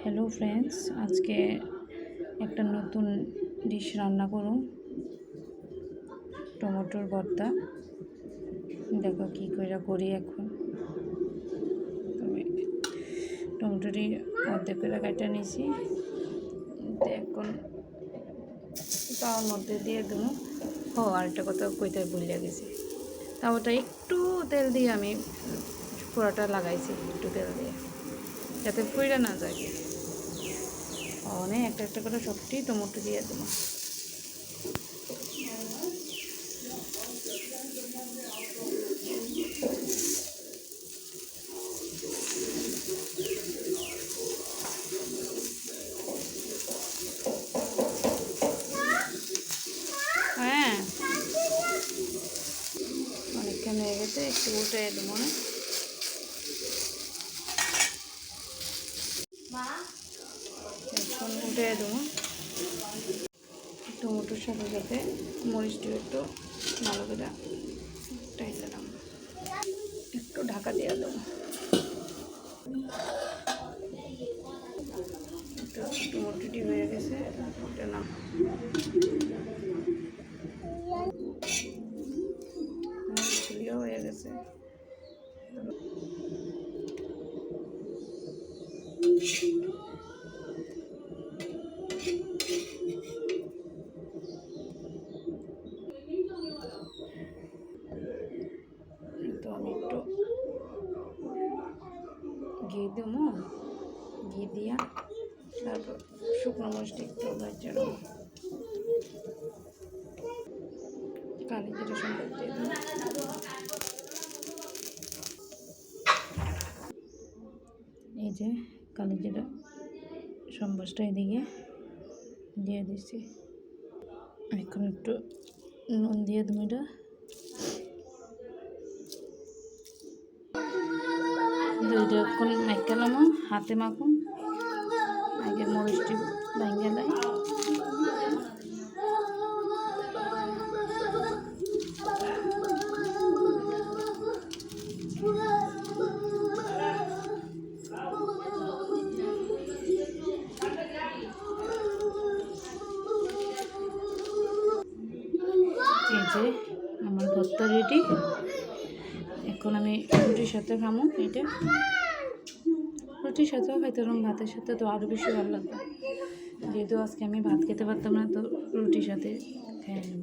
Hello friends, আজকে একটা নতুন ডিশ রান্না করুন, টমেটোর ভর্তা। দেখো কী করে করি। এখন তুমি টমেটোটি অর্ধেক করে কাটা নিয়েছি। এখন তাওয়ার মধ্যে দিয়ে দেবো। আরেকটা কথা কইতে ভুলে গেছি, তাওয়াটা একটু তেল দিয়ে আমি পোড়াটা লাগাইছি, একটু তেল দিয়ে, যাতে পুড়ে না যায়। একটা একটা করে সবটি টমেটো দিয়ে দেবো। হ্যাঁ, অনেকক্ষণ হয়ে গেছে, একটু উঠে দেবো না। এখন উঠে দেবো। টমেটোর সাথে সাথে মরিচটি একটু ভালো করে টাইটে দেবো, একটু ঢাকা দিয়ে দেবো। টমেটোটি হয়ে গেছে, ওটা না মরিচগুলিও হয়ে গেছে। তো আমি একটু ঘি দেবো, ঘি দিয়া তারপর শুকনো মরিচটা একটু ভাজা নেবো, কালি জিরা সম্বাস দিয়ে দেবো। এই যে কালি জিরা সম্বাসটা এদিকে দিয়ে দিচ্ছি। এখন একটু নুন দিয়ে দেবো। এটা এখন মাইকালাম, হাতে মাখুন। আগে মরিচটি ভেঙে দেয়। এই যে আমার ভর্তা রেডি। এখন আমি রুটির সাথে খামো। এটা রুটির সাথেও খাইতে পারলাম, ভাতের সাথে তো আরও বেশি ভালো লাগবে। যেহেতু আজকে আমি ভাত খেতে পারতাম না, তো রুটির সাথে খেয়ে নেব।